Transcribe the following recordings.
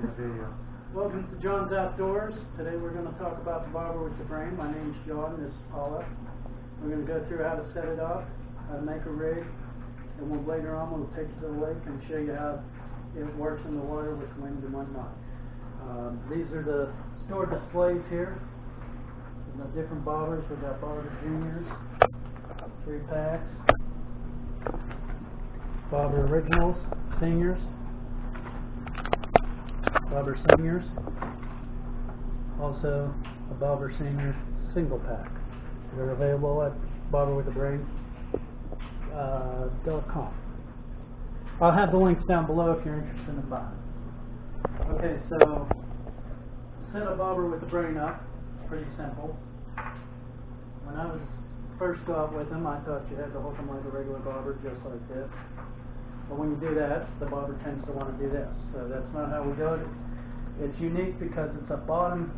Video. Welcome to John's Outdoors. Today we're going to talk about the bobber with the brain. My name's John, this is Paula. We're going to go through how to set it up, how to make a rig, and later on we'll take you to the lake and show you how it works in the water with wind and whatnot. These are the store displays here. We've got different bobbers. We've got bobber juniors, 3 packs, bobber originals, seniors, bobber seniors, also a bobber senior single pack. They're available at bobberwiththebrain.com. I'll have the links down below if you're interested in buying. Okay, so set a bobber with the brain up. It's pretty simple. When I was first go out with them, I thought you had to hook them like a regular bobber, just like this. But when you do that, the bobber tends to want to do this. So that's not how we do it. It's unique because it's a bottom,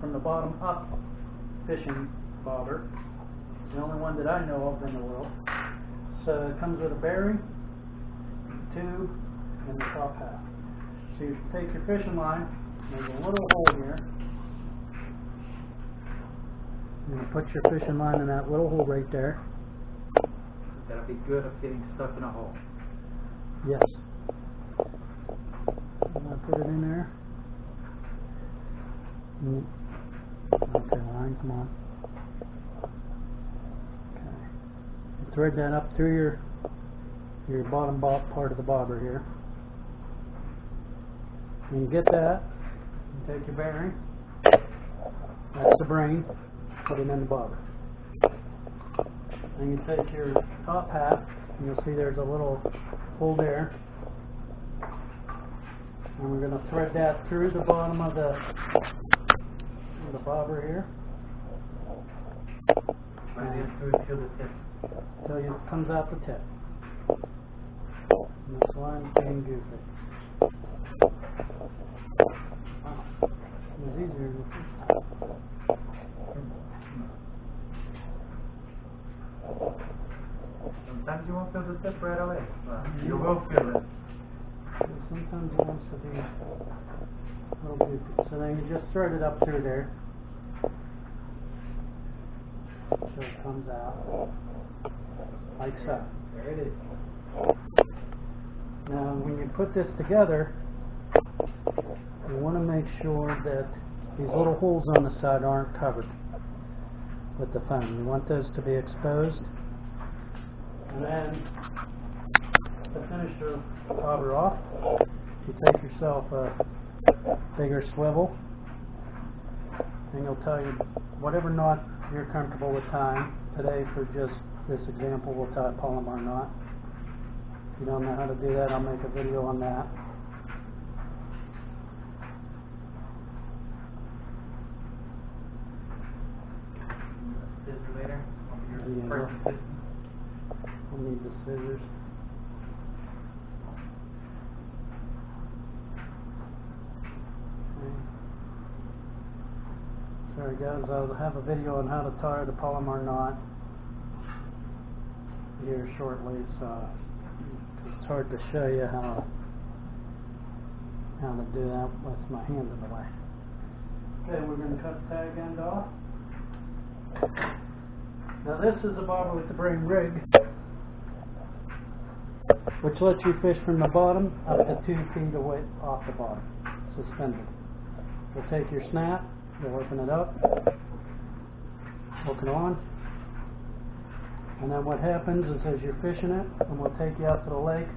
from the bottom up fishing bobber. It's the only one that I know of in the world. So it comes with a bearing, tube, and the top half. So you take your fishing line, there's a little hole here. You're going to put your fishing line in that little hole right there. That'll be good of getting stuck in a hole. Yes. I'm going to put it in there. Okay, line, come on. Okay. You thread that up through your bottom part of the bobber here. When you get that, you take your bearing. That's the brain. Put it in the bobber. Then you take your top half, and you'll see there's a little hole there. And we're going to thread that through the bottom of the bobber here. Right in through to the tip. Until it comes out the tip. And this line's being goofy. Wow. It was easier than the first time. Sometimes you won't feel the tip right away, but you will feel it. Sometimes it wants to be a little goofy. So then you just thread it up through there. So it comes out like so. There it is. Now when you put this together, you want to make sure that these little holes on the side aren't covered with the foam. You want those to be exposed. And then to finish the bobber off, you take yourself a bigger swivel, and you'll tell you whatever knot you're comfortable with tying. Today, for just this example, we'll tie a Palomar knot. If you don't know how to do that, I'll make a video on that. Scissor later. Yeah. We'll need the scissors. Okay. Sorry guys, I'll have a video on how to tie the Palomar knot here shortly. It's hard to show you how to do that with my hand in the way. Okay, we're going to cut the tag end off. Now this is a bobber with the brain rig, which lets you fish from the bottom up to 2 feet away off the bottom, suspended. You'll take your snap, you'll open it up, hook it on, and then what happens is as you're fishing it, and we'll take you out to the lake,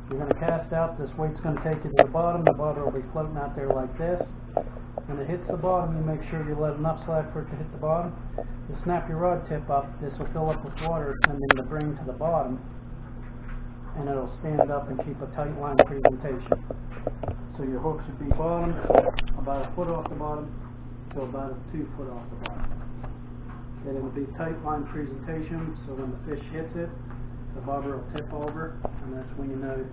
you're going to cast out, this weight's going to take you to the bottom will be floating out there like this. When it hits the bottom, you make sure you let enough slack for it to hit the bottom. You snap your rod tip up, this will fill up with water, sending the brain to the bottom, and it'll stand up and keep a tight line presentation. So your hook should be bottom, about a foot off the bottom, to about 2 foot off the bottom. Then it'll be tight line presentation, so when the fish hits it, the bobber will tip over, and that's when you know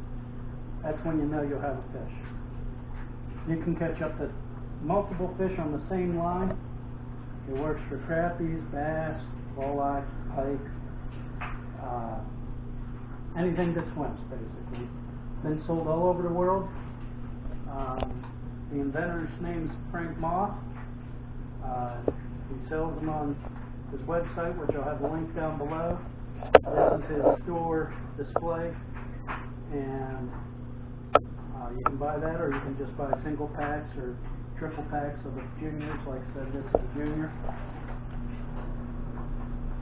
you'll have a fish. You can catch up to multiple fish on the same line. It works for crappies, bass, walleye, pike, anything that swims, basically. Been sold all over the world. The inventor's name's Frank Moss. He sells them on his website, which I'll have a link down below. This is his store display, and you can buy that, or you can just buy single packs or triple packs of the juniors. Like I said, this is a junior.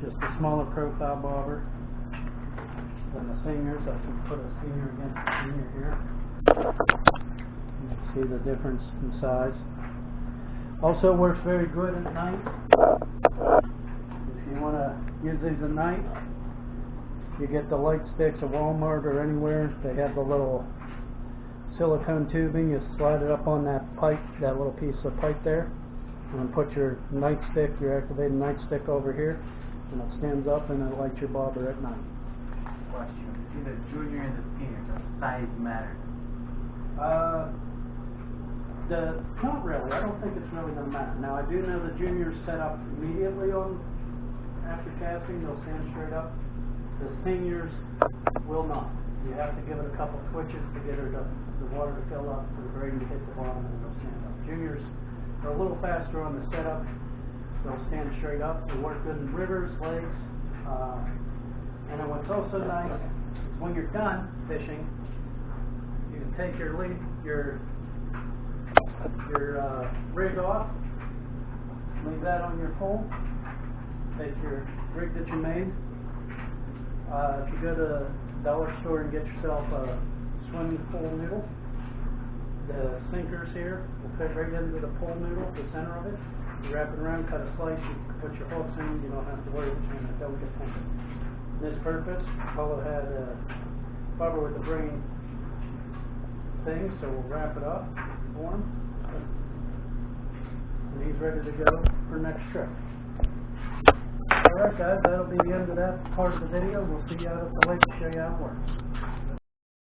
Just a smaller profile bobber than the seniors. I can put a senior against the senior here. You can see the difference in size. Also works very good at night. If you want to use these at night, you get the light sticks at Walmart or anywhere. They have the little silicone tubing. You slide it up on that pipe, that little piece of pipe there, and put your nightstick, your activated nightstick over here, and it stands up and it lights your bobber at night. Question. Between the junior and the senior, does size matter? Not really. I don't think it's really going to matter. Now, I do know the juniors set up immediately on after casting. They'll stand straight up. The seniors will not. You have to give it a couple twitches to get the water to fill up, for the grain to hit the bottom, and they'll stand up. Juniors are a little faster on the setup. They'll stand straight up. They work good in rivers, lakes. And then what's also nice is when you're done fishing, you can take your rig off, leave that on your pole, take your rig that you made. If you go to the dollar store and get yourself a swimming pool noodle, the sinkers here will fit right into the pool noodle, the center of it. You wrap it around, cut a slice, you put your hooks in, you don't have to worry about it, it don't get tangled. This purpose, Polo had a bobber with the brain thing, so we'll wrap it up for him. And he's ready to go for next trip. Alright guys, that'll be the end of that part of the video. We'll see you out at the lake to show you how it works.